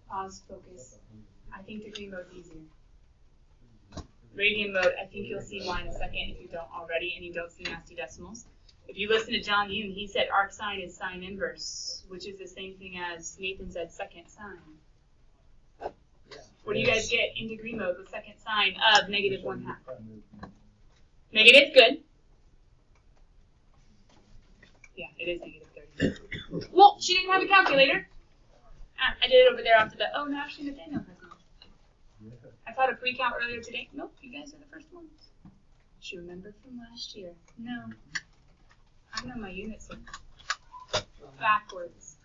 Pause, focus. I think degree mode is easier. Radian mode, I think you'll see why in a second if you don't already and you don't see nasty decimals. If you listen to John Yoon, he said arc sine is sine inverse, which is the same thing as Nathan said second sine. What do you guys get in degree mode with second sine of negative 1/2? Negative, good. Yeah, it is negative 30. Well, she didn't have a calculator. I did it over there off the bat. Oh, no, actually Nathaniel has one. I taught a pre-calc earlier today. Nope, you guys are the first ones. She remembered from last year. No. I know my units are backwards.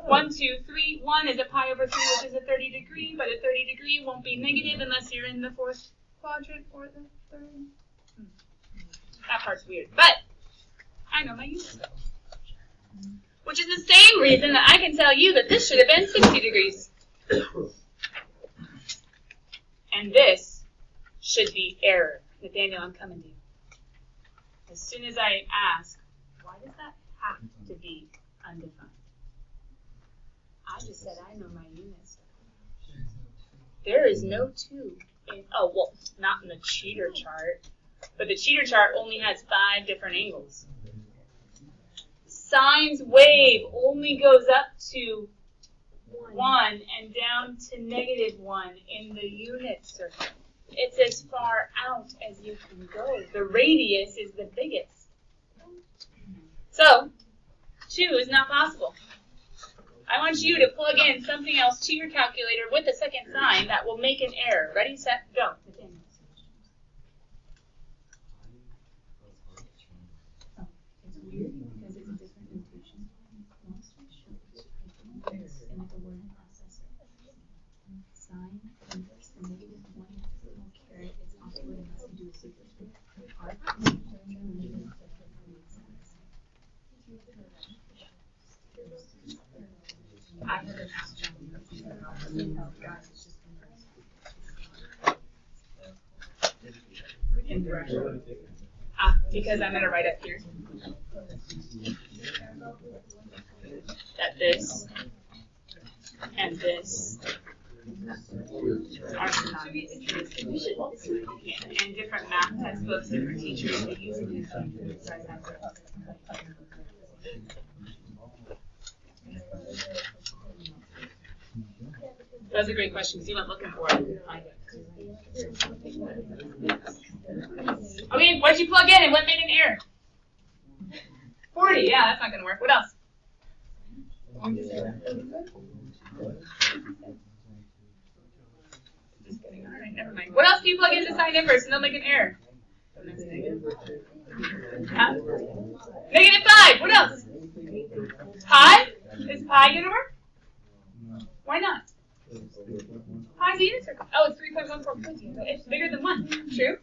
1, 2, 3. 1 is a pi over 3, which is a 30 degree, but a 30 degree won't be negative unless you're in the 4th quadrant or the 3rd. That part's weird, but I know my units. Which is the same reason that I can tell you that this should have been 60 degrees. And this should be error. Nathaniel, I'm coming to you. As soon as I ask, why does that have to be undefined? I just said I know my units. There is no 2 in, oh, well, not in the cheater chart, but the cheater chart only has 5 different angles. Sine's wave only goes up to 1 and down to negative 1 in the unit circle. It's as far out as you can go. The radius is the biggest. So, 2 is not possible. I want you to plug in something else to your calculator with a second sign that will make an error. Ready, set, go. Oh, it's weird because it's a different notation. Long story short, it's in like a word processor. Sine inverse the negative 1 little caret is awkward unless you do a superscript. I haven't asked John. Because I'm going to write up here that this and this are synonymous. And different math textbooks, different teachers are using these. That's a great question because you went looking for it. I couldn't find it. Okay, what did you plug in and what made an error? 40, yeah, that's not going to work. What else? Just kidding. All right, never mind. What else do you plug into sine inverse and they'll make an error? Huh? Negative 5. What else? Pi? Is pi going to work? Why not? Pi is the unit circle. Oh, it's 3.14. So it's bigger than 1. True?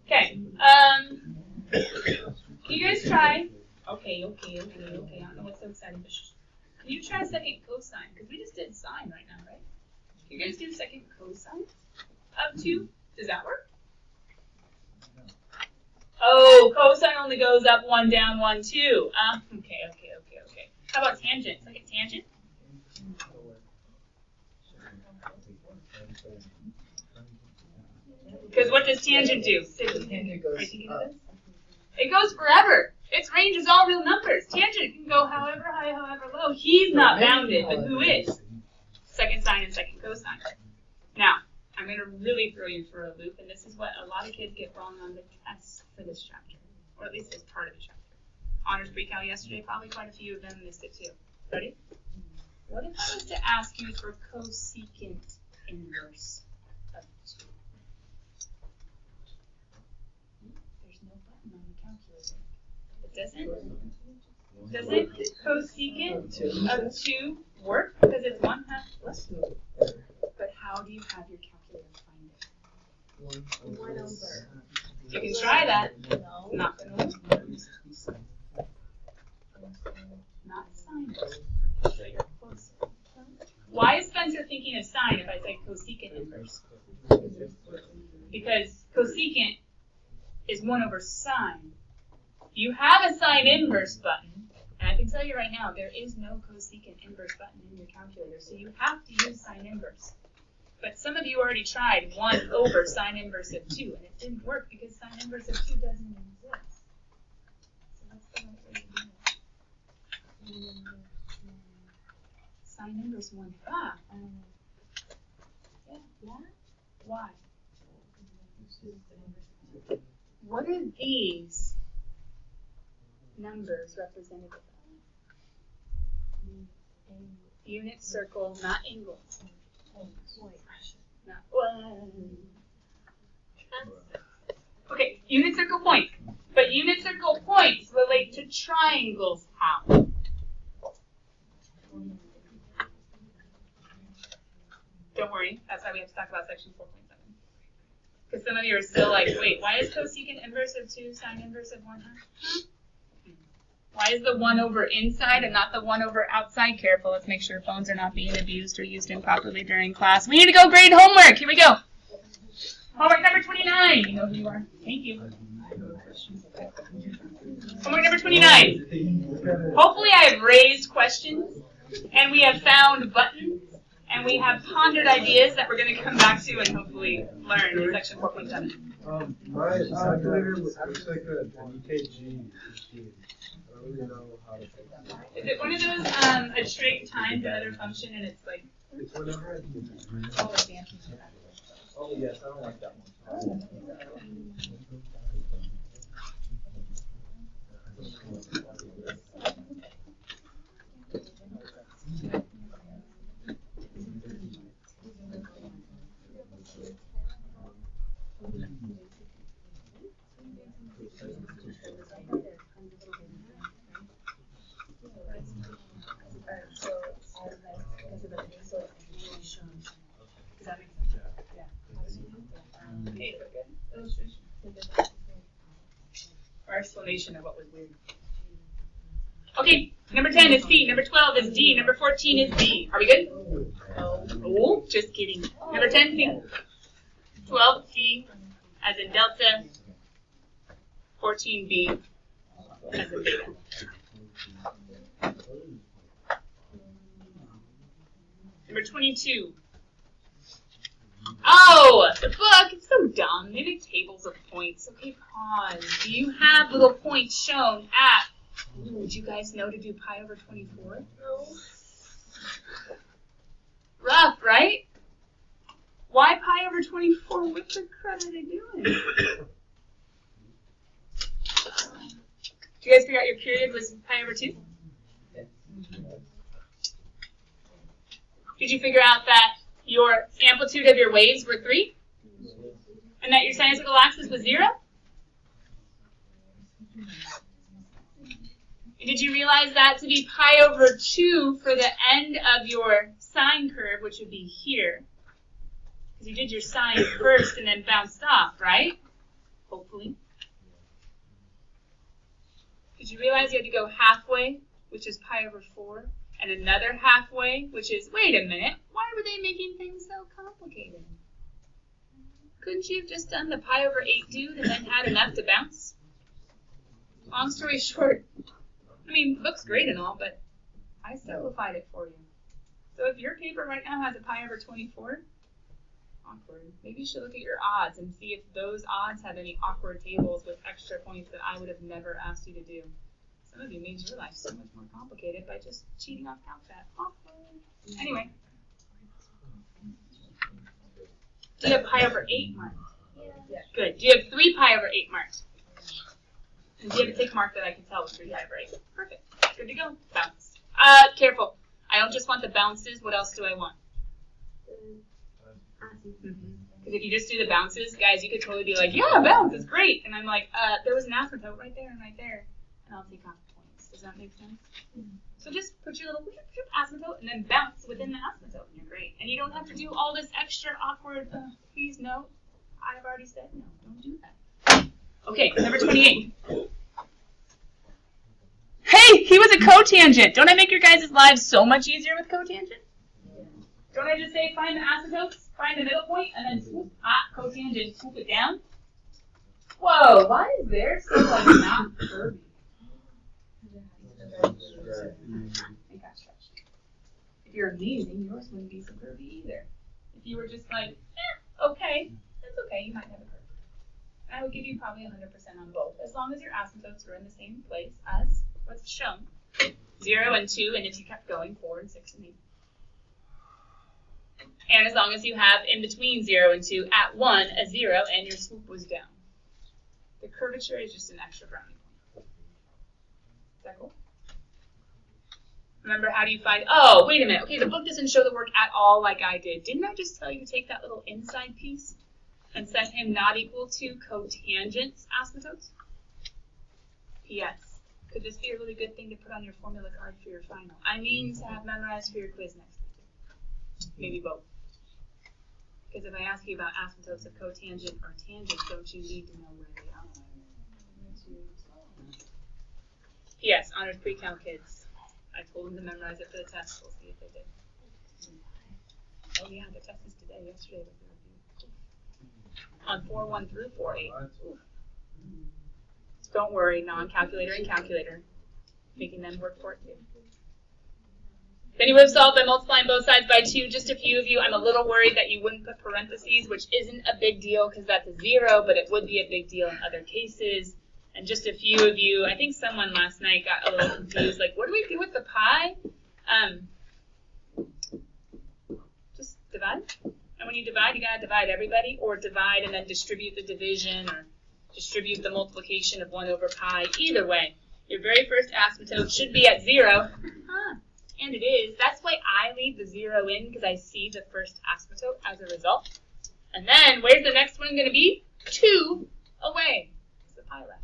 Okay. Can you guys try? Okay. I don't know what's so exciting, but can you try second cosine? Because we just did sine right now, right? Can you guys do second cosine of 2? Does that work? Oh, cosine only goes up 1, down 1, 2. Okay. How about tangent? Second tangent? Because what does tangent do? It goes forever. Its range is all real numbers. Tangent can go however high, however low. He's not bounded, but who is? Second sine and second cosine. Now, I'm going to really throw you for a loop, and this is what a lot of kids get wrong on the test for this chapter, or at least as part of the chapter. Honors Precalc yesterday, probably quite a few of them missed it too. Ready? What if I was to ask you for cosecant inverse of 2? There's no button on the calculator. Doesn't cosecant of 2 work because it's 1/2 plus? But how do you have your calculator find it? 1 over. You can try that. No. Not going to work. Not sine. Why is Spencer thinking of sine if I say cosecant inverse? Because cosecant is 1 over sine. You have a sine inverse button, and I I can tell you right now, there is no cosecant inverse button in your calculator, so you have to use sine inverse. But some of you already tried 1 over sine inverse of 2, and it didn't work because sine inverse of 2 doesn't exist. So that's the right way to do it. Sine inverse 1/2. Yeah. Why? What are these numbers representative of? Unit circle, not angle. Not one. Okay, unit circle points. But unit circle points relate to triangles how? Don't worry, that's why we have to talk about section 4.7. Because some of you are still like, wait, why is cosecant inverse of 2 sine inverse of 1/2? Why is the 1 over inside and not the 1 over outside? Careful, let's make sure phones are not being abused or used improperly during class. We need to go grade homework. Here we go. Homework number 29. You know who you are. Thank you. Homework number 29. Hopefully I have raised questions and we have found buttons and we have pondered ideas that we're going to come back to and hopefully learn in section 4.7. My calculator looks like an EKG machine. I don't really know how to fix it. Is it one of those a trig times another function and it's like It's whenever I do that. Oh yes, I don't like that one. Our explanation of what was weird. Okay, number 10 is C, number 12 is D, number 14 is B. Are we good? Oh, just kidding. Number 10, C. 12, C, as in delta. 14, B, as in beta. Number 22. Oh, the book, it's so dumb. They make tables of points. Okay, pause. Do you have little points shown at, would you guys know to do pi over 24? No. Rough, right? Why pi over 24? What the crud are they doing? Did you guys figure out your period was pi over 2? Did you figure out that your amplitude of your waves were 3? And that your sinusoidal axis was 0? Did you realize that to be pi over 2 for the end of your sine curve, which would be here? Because you did your sine first and then bounced off, right? Hopefully. Did you realize you had to go halfway, which is pi over 4? And another halfway, which is, wait a minute, why were they making things so complicated? Couldn't you have just done the pi over 8 dude and then had enough to bounce? Long story short, I mean, the book's great and all, but I simplified it for you. So if your paper right now has a pi over 24, awkward. Maybe you should look at your odds and see if those odds have any awkward tables with extra points that I would have never asked you to do. Some of you made your life so much more complicated by just cheating off CalCat. Awkward. Anyway. Do you have pi over 8 marked? Yeah. Good. Do you have 3 pi over 8 marked? And do you have a tick mark that I can tell was 3 pi over 8? Perfect. Good to go. Bounce. Careful. I don't just want the bounces. What else do I want? Because if you just do the bounces, guys, you could totally be like, yeah, bounce is great. And I'm like, there was an asymptote right there and right there. And I'll take off points. Does that make sense? So just put your little asymptote and then bounce within the asymptote, and you're great. And you don't have to do all this extra awkward, please no. I've already said no, don't do that. Okay, number 28. Hey, he was a cotangent. Don't I make your guys' lives so much easier with cotangent? Don't I just say find the asymptotes, find the middle point, and then swoop, cotangent, swoop it down? Whoa, why is there so like not curvy? It got stretched. If you're amazing, yours wouldn't be so curvy either. If you were just like, okay, that's okay, you might have a curve. I would give you probably 100% on both, as long as your asymptotes were in the same place as what's shown. 0 and 2, and if you kept going, 4 and 6 and 8. And as long as you have in between 0 and 2 at 1 a 0 and your swoop was down. The curvature is just an extra brownie point. Is that cool? Remember, how do you find, oh, wait a minute. Okay, the book doesn't show the work at all like I did. Didn't I just tell you to take that little inside piece and set him not equal to cotangent asymptotes? P.S. Could this be a really good thing to put on your formula card for your final? I mean to have memorized for your quiz next week. Maybe both. Because if I ask you about asymptotes of cotangent or tangent, don't you need to know where they are? P.S. Honors pre-cal kids. I told them to memorize it for the test. We'll see if they did. Oh yeah, the test is today. Yesterday was the review. On 4.1 through 4.8. Don't worry, non-calculator and calculator. Making them work for it too. Then you would have solved by multiplying both sides by 2. Just a few of you. I'm a little worried that you wouldn't put parentheses, which isn't a big deal because that's a 0, but it would be a big deal in other cases. And just a few of you, I think someone last night got a little confused, like, what do we do with the pi? Just divide. And when you divide, you gotta divide everybody, or divide and then distribute the division, or distribute the multiplication of 1 over pi. Either way, your very first asymptote should be at 0. And it is. That's why I leave the 0 in, because I see the first asymptote as a result. And then, where's the next one going to be? 2 away. It's the pi left.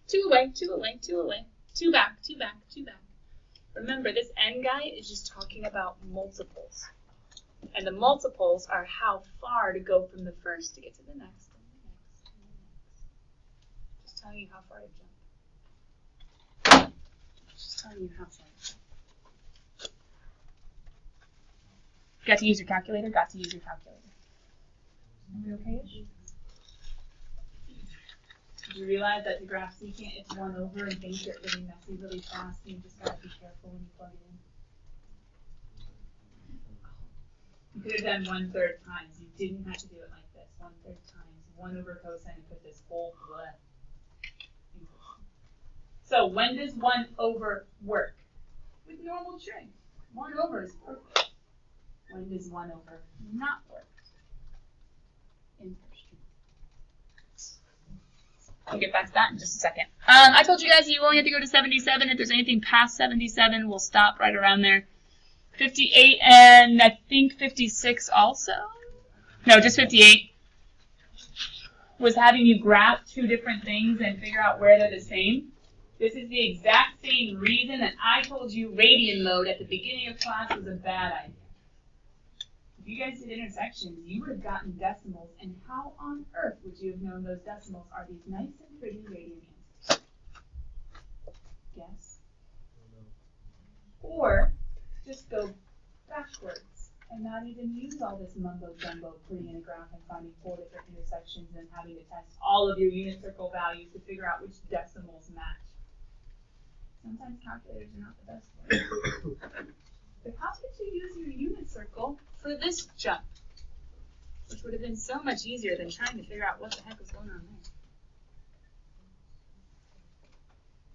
2 away, 2 away, 2 away. 2 back, 2 back, 2 back. Remember, this n guy is just talking about multiples. And the multiples are how far to go from the first to get to the next, and the next, and the next. Just telling you how far to jump. Just telling you how far to jump. Got to use your calculator? Got to use your calculator. Are we okay-ish? Did you realize that the graph secant is 1 over and things get really messy really fast, and you just got to be careful when you plug it in? You could have done 1/3 times. You didn't have to do it like this. 1/3 times. 1 over cosine and put this whole bleh. So when does 1 over work? With normal trig. 1 over is perfect. When does 1 over not work? In first trig. I'll get back to that in just a second. I told you guys you only have to go to 77. If there's anything past 77, we'll stop right around there. 58 and I think 56 also. No, just 58. Was having you graph 2 different things and figure out where they're the same. This is the exact same reason that I told you radian mode at the beginning of class was a bad idea. If you guys did intersections, you would have gotten decimals, and how on earth would you have known those decimals are these nice and pretty radian answers? Guess? Or just go backwards and not even use all this mumbo-jumbo putting in a graph and finding 4 different intersections and having to test all of your unit circle values to figure out which decimals match. Sometimes calculators are not the best way. But how could you use your unit circle for this jump? Which would have been so much easier than trying to figure out what the heck was going on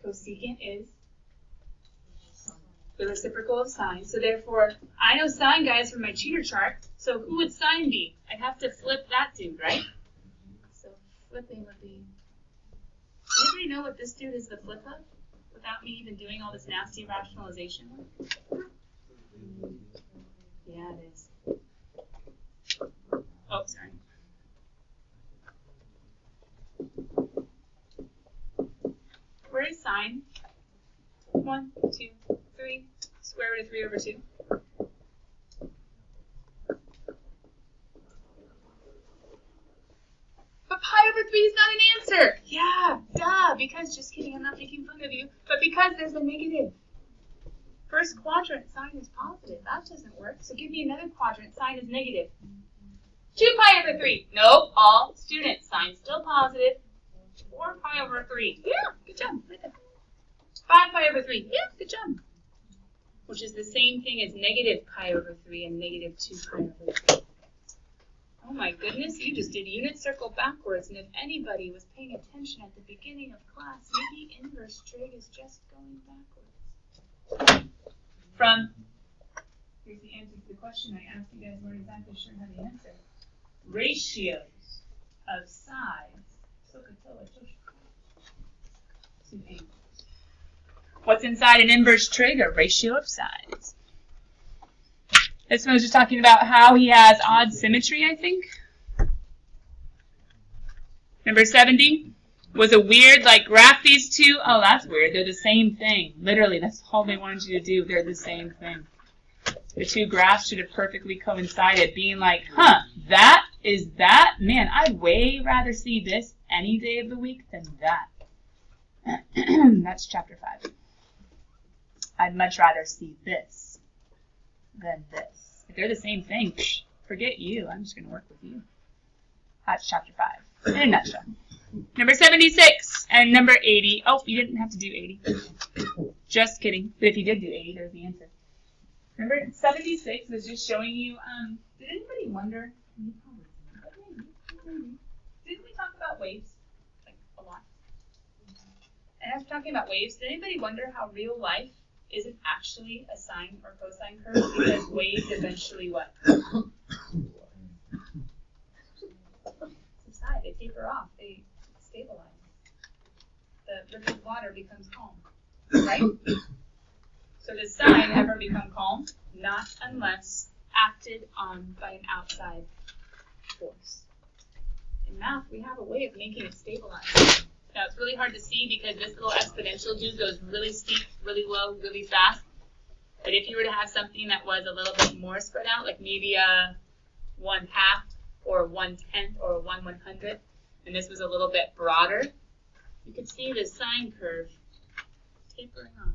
there. Cosecant is the reciprocal of sine. So therefore, I know sine, guys, from my cheater chart. So who would sine be? I'd have to flip that dude, right? So flipping would be... Anybody know what this dude is the flip of? Without me even doing all this nasty rationalization work? Yeah, it is. Oh, sorry. Where is sine? 1, 2, 3. Square root of 3 over 2. But pi over 3 is not an answer. Yeah, duh. Because, just kidding, I'm not making fun of you. But because there's a negative. First quadrant, sine is positive. That doesn't work. So give me another quadrant, sine is negative. 2 pi over 3. Nope, all students. Sine's still positive. 4 pi over 3. Yeah, good job. Right there. 5 pi over 3. Yeah, good job. Which is the same thing as negative pi over 3 and negative 2 pi over 3. Oh my goodness, you just did unit circle backwards, and if anybody was paying attention at the beginning of class, maybe inverse trig is just going backwards. From, here's the answer to the question I asked you guys, weren't exactly sure how to answer. Ratios of sides. What's inside an inverse trig? A ratio of sides. This one was just talking about how he has odd symmetry, I think. Number 70 was a weird, like, graph these two. Oh, that's weird. They're the same thing. Literally, that's all they wanted you to do. They're the same thing. The two graphs should have perfectly coincided, being like, huh, that is that? Man, I'd way rather see this any day of the week than that. That's chapter 5. I'd much rather see this than this. If they're the same thing, forget you. I'm just going to work with you. That's chapter 5 in a nutshell. Number 76 and number 80. Oh, you didn't have to do 80. Just kidding. But if you did do 80, there's the answer. Number 76 was just showing you, did anybody wonder? Didn't we talk about waves? Like, a lot. And as we're talking about waves, did anybody wonder how real life isn't actually a sine or cosine curve? Because waves eventually what? Subside, they taper off, they stabilize. The liquid water becomes calm, right? So does sine ever become calm? Not unless acted on by an outside force. In math, we have a way of making it stabilize. Now, it's really hard to see because this little exponential dude goes really steep, really low, really fast. But if you were to have something that was a little bit more spread out, like maybe a 1/2 or 1/10 or a 1/100, and this was a little bit broader, you could see the sine curve tapering off.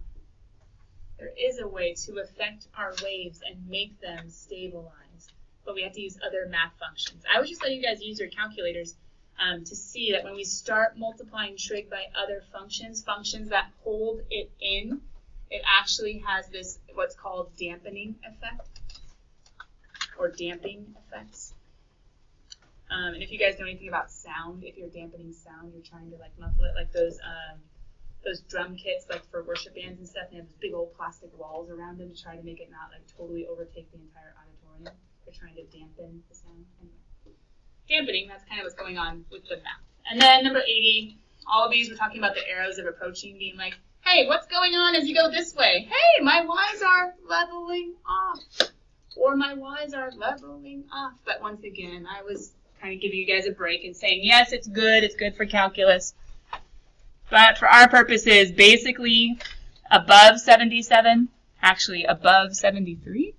There is a way to affect our waves and make them stabilize, but we have to use other math functions. I would just let you guys use your calculators to see that when we start multiplying trig by other functions that hold it in, it actually has this what's called dampening effect or damping effects. And if you guys know anything about sound, if you're dampening sound, you're trying to like muffle it, like those drum kits, like for worship bands and stuff, they have these big old plastic walls around them to try to make it not like totally overtake the entire auditorium. They're trying to dampen the sound. Anyway. Dampening, that's kind of what's going on with the math. And then number 80, all of these we're talking about the arrows of approaching, being like, hey, what's going on as you go this way? Hey, my y's are leveling off. Or my y's are leveling off. But once again, I was kind of giving you guys a break and saying, yes, it's good for calculus. But for our purposes, basically above 77, actually above 73,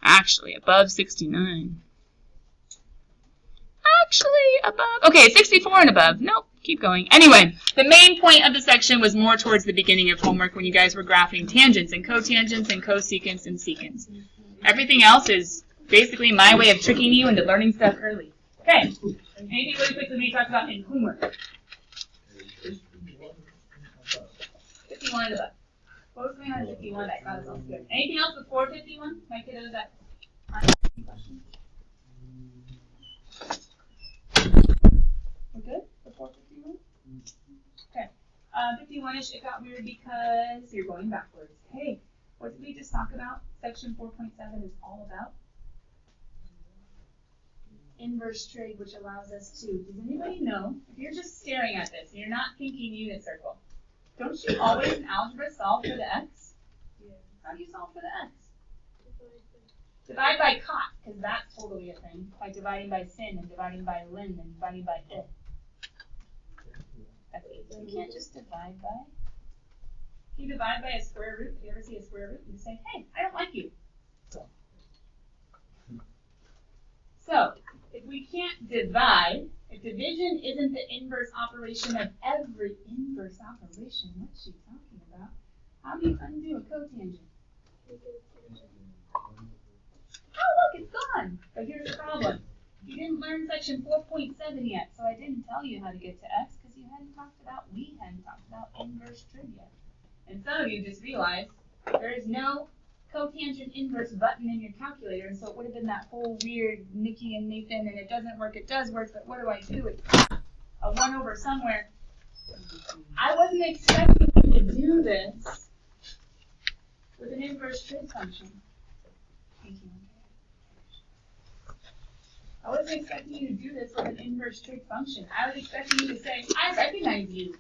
actually above 69. Actually above, okay, 64 and above. Nope, keep going. Anyway, the main point of the section was more towards the beginning of homework when you guys were graphing tangents and cotangents and cosecants and secants. Everything else is basically my way of tricking you into learning stuff early. Okay, anything really quickly we talk about in homework? 51 and above. What was going on at 51 that got us all scared? Anything else before 51? My kiddos that aren't asking questions? We're good before 51? Okay. 51-ish, it got weird because you're going backwards. Hey, what did we just talk about? Section 4.7 is all about inverse trig, which allows us to, does anybody know, if you're just staring at this and you're not thinking unit circle, don't you always in algebra solve for the x? Yeah. How do you solve for the x? Divide by cot, because that's totally a thing. By dividing by sin and dividing by lin and dividing by it. That's it. You can't just divide by. If you divide by a square root, if you ever see a square root, you say, hey, I don't like you. So, if we can't divide, if division isn't the inverse operation of every inverse operation, what's she talking about? How do you undo a cotangent? Oh, look, it's gone. But here's the problem. You didn't learn section 4.7 yet, so I didn't tell you how to get to x because you you hadn't talked about, we hadn't talked about inverse trig yet. And some of you just realized there is no cotangent inverse button in your calculator, and so it would have been that whole weird Nikki and Nathan, and it doesn't work, it does work, but what do I do? It's a 1 over somewhere. I wasn't expecting you to do this with an inverse trig function. Thank you. I wasn't expecting you to do this with an inverse trig function. I was expecting you to say, I recognize you.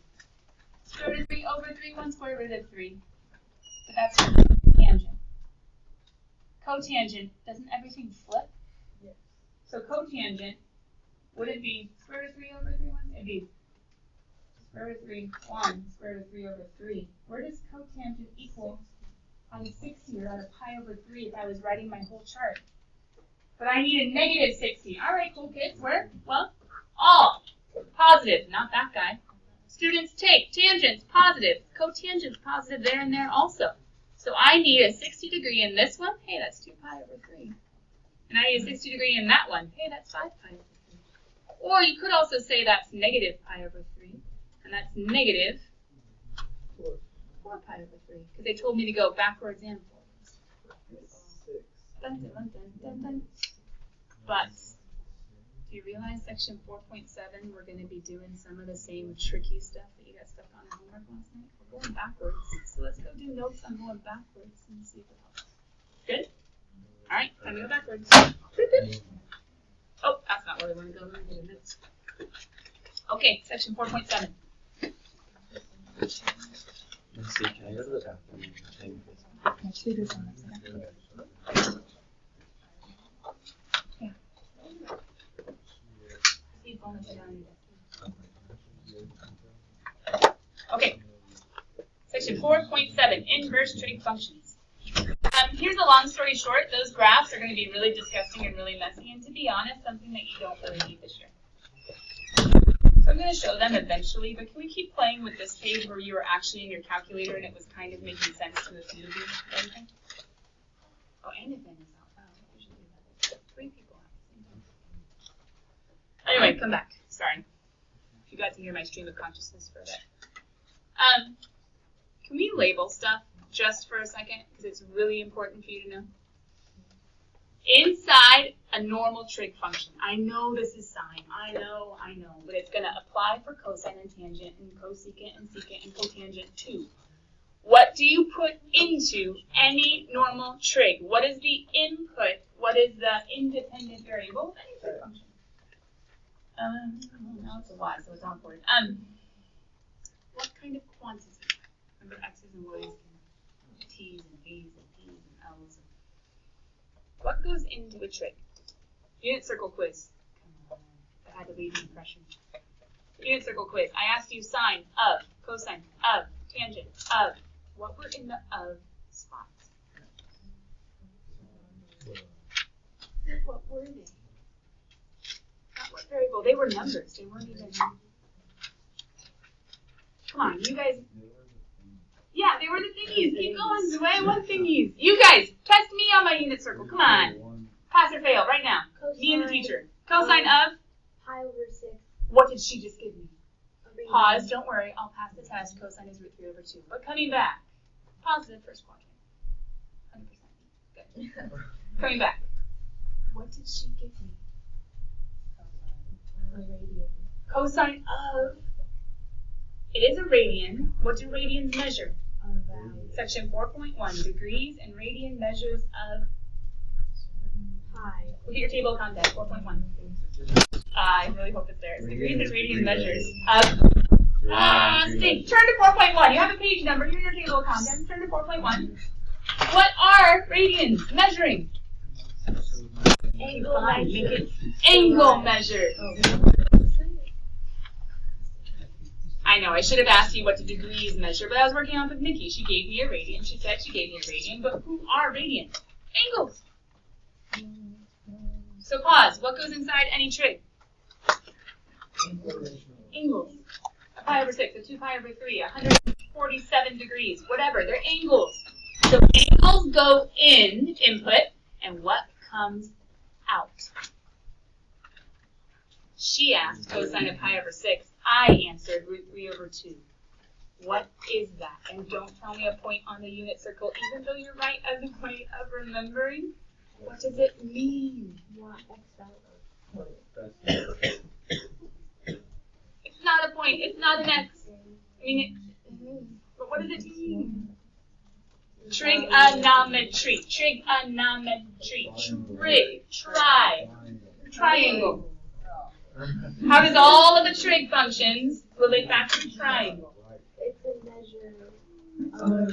Square root of 3 over 3, 1 square root of 3. But that's tangent. Cotangent, doesn't everything flip? Yes. So cotangent, would it be square root of 3 over 3, 1? It'd be square root of 3, 1, square root of 3 over 3. Where does cotangent equal on 60 or out of pi over 3 if I was writing my whole chart? But I need a negative 60. All right, cool kids. Where? Well, all. Positive, not that guy. Students take tangents, positive. Cotangents, positive there and there also. So I need a 60 degree in this one. Hey, that's 2 pi over 3. And I need a 60 degree in that one. Hey, that's 5 pi over 3. Or you could also say that's negative pi over 3. And that's negative 4 pi over 3. Because they told me to go backwards and forwards. Dun, dun, dun, dun, dun. But do you realize section 4.7, we're going to be doing some of the same tricky stuff that you got stuck on in homework last night? We're going backwards. So let's go do notes on going backwards and see if it helps. Good? All right, time to go backwards. Oh, that's not where we want to go. We're going to get notes. Okay, section 4.7. Let's see, can I go to the bathroom? Actually, this one. Okay, section 4.7, inverse trig functions. Here's a long story short. Those graphs are going to be really disgusting and really messy, and to be honest, something that you don't really need this year. So I'm going to show them eventually, but can we keep playing with this page where you were actually in your calculator and it was kind of making sense to this movie and everything? Oh, and if Ben is out. Wow, I usually do that. 3 people at the same time. Anyway, come back. Sorry. If you got to hear my stream of consciousness for a bit. Can we label stuff just for a second? Because it's really important for you to know. Inside a normal trig function, I know this is sine, I know, but it's going to apply for cosine and tangent and cosecant and secant and cotangent too. What do you put into any normal trig? What is the input? What is the independent variable of any trig function? Now it's a y, so it's awkward. What kind of quantity? Remember x's and y's and t's and a's and p's and l's. What goes into a trig? Unit circle quiz. Come on, I had to leave an impression. Unit circle quiz. I asked you sine of, cosine of, tangent of. What were in the of spots? What were they? Not what variable. They were numbers. They weren't even. Come on, you guys. Yeah, they were the thingies. Keep going, Zway. What thingies? You guys, test me on my unit circle. Come on. Pass or fail right now. Cosine, me and the teacher. Cosine of? Pi over 6. What did she just give me? Pause. Don't worry. I'll pass the test. Cosine is root 3 over 2. But coming back. Positive first quadrant. 100%. Good. Coming back. What did she give me? A radian. Cosine of? It is a radian. What do radians measure? Section 4.1, degrees and radian measures of pi. Look at your table of contents, 4.1. I really hope it's there. It's degrees and radian measures of see, turn to 4.1. You have a page number. You're in your table of contents. Turn to 4.1. What are radians measuring? Angle measure. Angle measure. I know, I should have asked you what do degrees measure, but I was working on with Nikki. She gave me a radian. She said she gave me a radian, but who are radians? Angles. So pause. What goes inside any trig? Angles. A pi over 6, a 2 pi over 3, 147 degrees, whatever. They're angles. So angles go in, input, and what comes out? She asked cosine of pi over 6 I answered root 3 over 2. What is that? And don't tell me a point on the unit circle, even though you're right as a way of remembering. What does it mean? It's not a point. It's not an X. I mean, but what does it mean? Trigonometry. Trigonometry. Triangle. How does all of the trig functions relate back to triangle? It's a measure.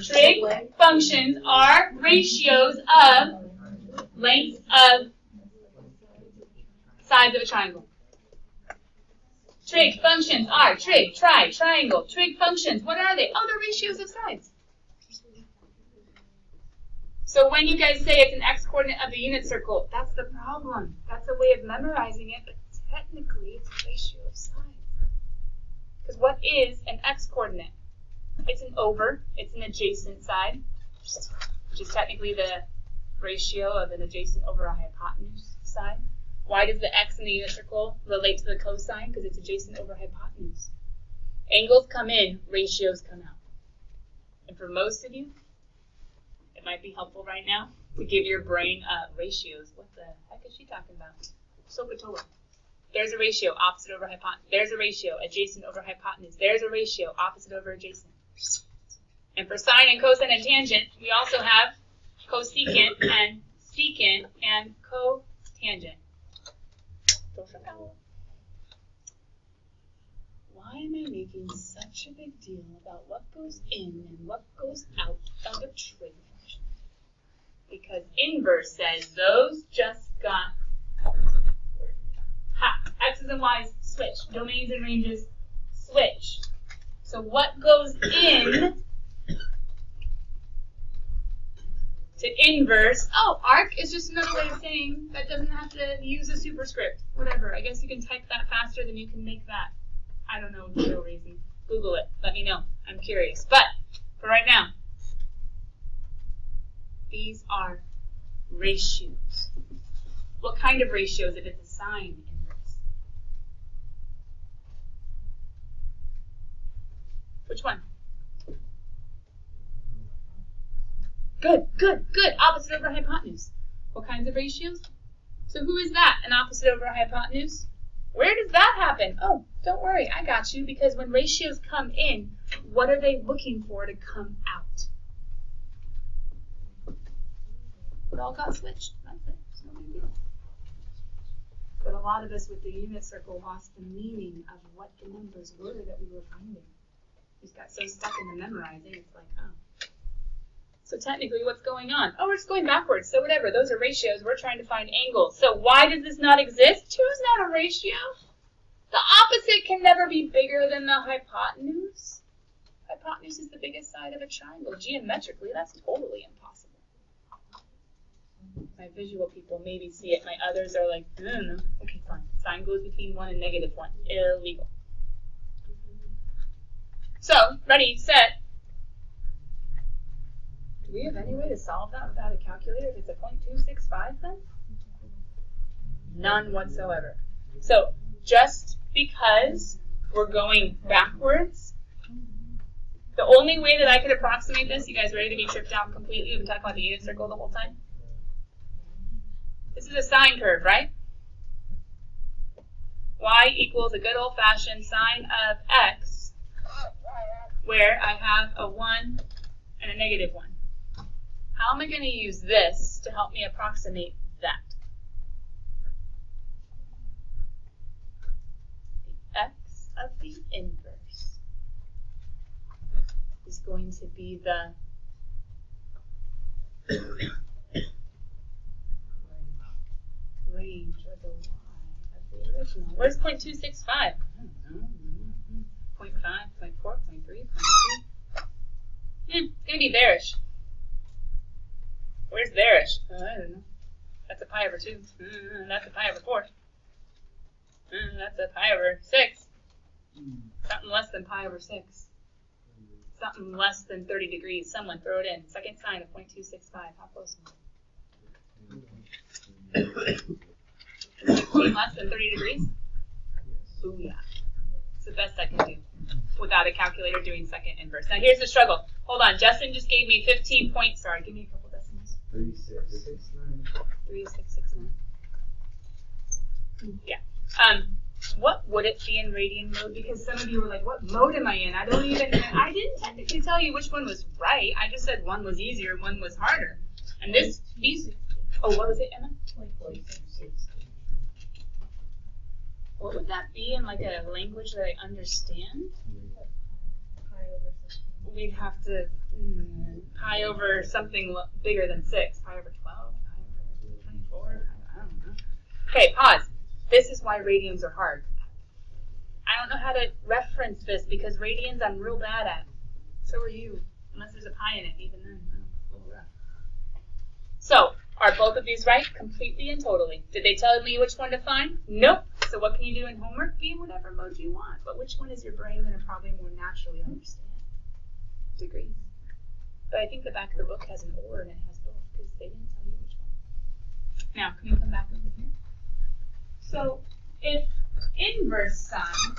Trig functions are ratios of lengths of sides of a triangle. Trig functions are trig, triangle. Trig functions, what are they? Oh, they're ratios of sides. So when you guys say it's an x-coordinate of the unit circle, that's the problem. That's a way of memorizing it, but technically it's a ratio of sides. Because what is an x-coordinate? It's an over, it's an adjacent side, which is technically the ratio of an adjacent over a hypotenuse side. Why does the x in the unit circle relate to the cosine? Because it's adjacent over hypotenuse. Angles come in, ratios come out. And for most of you, it might be helpful right now to give your brain ratios. What the heck is she talking about? SOHCAHTOA. There's a ratio, opposite over hypotenuse. There's a ratio, adjacent over hypotenuse. There's a ratio, opposite over adjacent. And for sine and cosine and tangent, we also have cosecant and secant and cotangent. Why am I making such a big deal about what goes in and what goes out of a trig function? Because inverse says those just got x's and y's switch, domains and ranges switch. So what goes in to inverse? Oh, arc is just another way of saying that doesn't have to use a superscript. Whatever. I guess you can type that faster than you can make that. I don't know the real reason. Google it. Let me know. I'm curious. But for right now, these are ratios. What kind of ratios if it's a sine inverse? Which one? Good. Opposite over hypotenuse. What kinds of ratios? So who is that? An opposite over hypotenuse? Where does that happen? Oh, don't worry, I got you, because when ratios come in, what are they looking for to come out? It all got switched. That's it. It's no big deal. But a lot of us with the unit circle lost the meaning of what the numbers were that we were finding. We just got so stuck in the memorizing, it's like, oh. So technically, what's going on? Oh, we're just going backwards. So whatever, those are ratios. We're trying to find angles. So why does this not exist? 2 is not a ratio. The opposite can never be bigger than the hypotenuse. Hypotenuse is the biggest side of a triangle. Geometrically, that's totally impossible. My visual people maybe see it. My others are like, no. Okay, fine. Sine goes between 1 and -1. Illegal. So, ready, set. Do we have any way to solve that without a calculator if it's a 0.265 then? None whatsoever. So just because we're going backwards, the only way that I could approximate this, you guys ready to be tripped out completely? We've been talking about the unit circle the whole time. This is a sine curve, right? Y equals a good old-fashioned sine of x, where I have a 1 and a -1. How am I going to use this to help me approximate that? The x of the inverse is going to be the range or the y of the original. Where's 0.265? 0.5, 0.4, 0.3, 0.2. It's going to be bearish. Where's bearish? I don't know. That's a pi over 2. That's a pi over 4. That's a pi over 6. Something less than pi over 6. Something less than 30 degrees. Someone throw it in. Second sine of 0.265. How close is it? 16 less than 30 degrees? Booyah. the best I can do without a calculator doing second inverse. Now here's the struggle. Hold on, Justin just gave me 15 points. Sorry, give me a couple decimals. 3669. 3669. Yeah. What would it be in radian mode? Because some of you were like, what mode am I in? I didn't technically tell you which one was right. I just said one was easier, one was harder. And these, oh, what was it, Emma? What would that be in like a language that I understand? We'd have to pi over something bigger than 6. Pi over 12, pi over 24, I don't know. Okay, pause. This is why radians are hard. I don't know how to reference this because radians I'm real bad at. So are you, unless there's a pi in it, even then. It's a little rough. So, are both of these right? Completely and totally. Did they tell me which one to find? Nope. So what can you do in homework? Be in whatever mode you want. But which one is your brain going to probably more naturally understand? Degrees. But I think the back of the book has an or and it has both because they didn't tell you which one. Now, can you come back over here? So, if inverse sine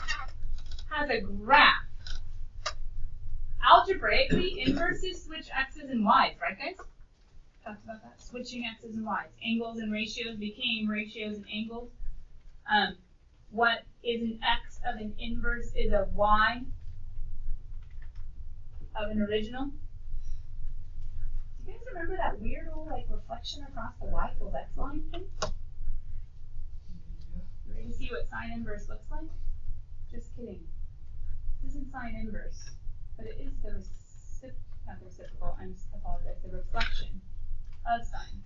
has a graph, algebraically, inverses switch x's and y's, right guys? Talked about that. Switching x's and y's. Angles and ratios became ratios and angles. What is an x of an inverse is a y of an original. Do you guys remember that weird old like reflection across the y equals x line thing? You ready to see what sine inverse looks like? Just kidding. This isn't sine inverse, but it is the reciprocal, I apologize, the reflection of sine.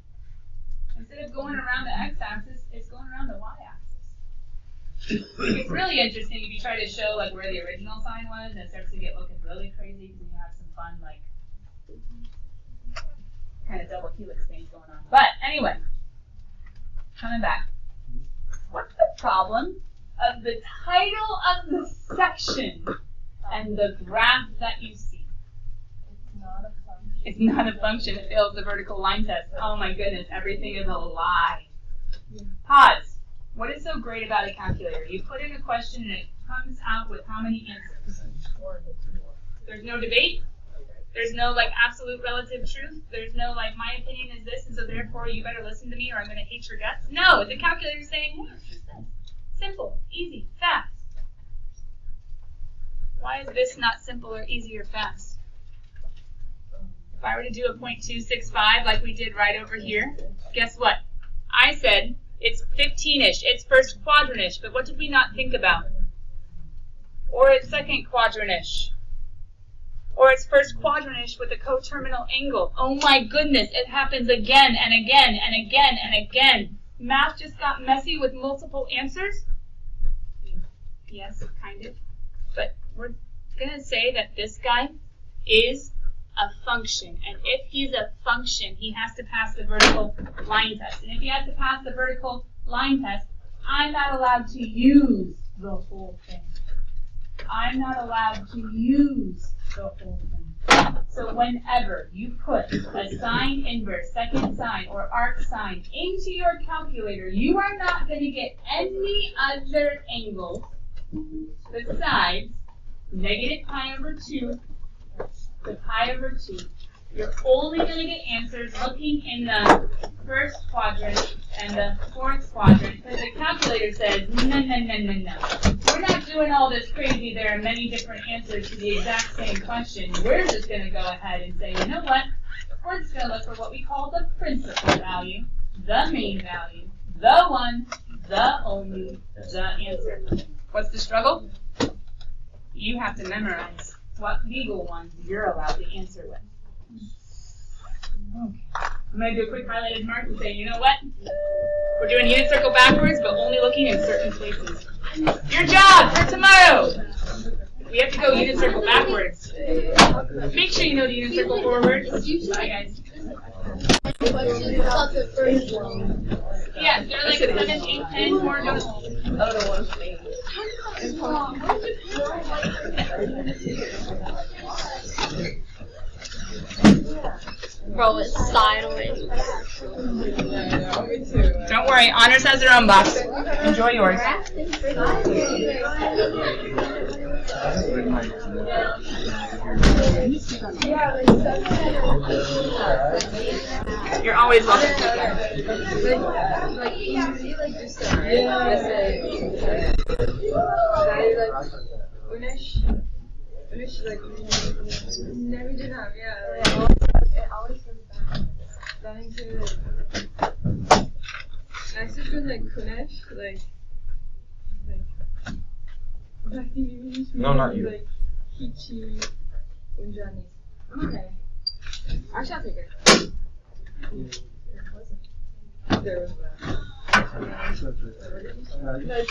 Instead of going around the x-axis, it's going around the y-axis. It's really interesting if you try to show like where the original sine was, and it starts to get looking really crazy because you have some fun like kind of double helix things going on. But anyway, coming back. What's the problem of the title of the section and the graph that you see? It's not a function. It fails the vertical line test. Oh my goodness, everything is a lie. Pause. What is so great about a calculator? You put in a question and it comes out with how many answers? There's no debate. There's no like absolute relative truth. There's no like my opinion is this and so therefore you better listen to me or I'm going to hate your guts. No, the calculator is saying, hey, it's just this. Simple, easy, fast. Why is this not simple or easy or fast? If I were to do a 0.265 like we did right over here, guess what? I said it's 15-ish, it's first quadrant-ish, but what did we not think about? Or it's second quadrant-ish. Or it's first quadrant-ish with a coterminal angle. Oh my goodness, it happens again and again and again and again. Math just got messy with multiple answers? Yes, kind of. But we're going to say that this guy is a function. And if he's a function, he has to pass the vertical line test. And if he has to pass the vertical line test, I'm not allowed to use the whole thing. I'm not allowed to use the whole thing. So whenever you put a sine inverse, second sine, or arc sine into your calculator, you are not going to get any other angles besides negative pi over 2 to pi over 2. You're only going to get answers looking in the first quadrant and the fourth quadrant because the calculator says, no. We're not doing all this crazy. There are many different answers to the exact same question. We're just going to go ahead and say, you know what? We're just going to look for what we call the principal value, the main value, the one, the only, the answer. What's the struggle? You have to memorize what legal ones you're allowed to answer with. Okay. I'm going to do a quick highlighted mark and say, you know what? We're doing unit circle backwards, but only looking in certain places. Your job for tomorrow! We have to go unit circle backwards. Make sure you know the unit circle forwards. Bye, guys. Yeah, they're like 7, 8, 10, 4, no. Bro, it's sideways. Don't worry, Honors has their own box. Enjoy yours. You're always welcome. Never did have, yeah. It always comes back. Starting to I still feel like Kunesh, like No, not you. Like Hichi Unjani. Okay. Actually, I'll take it. There was that.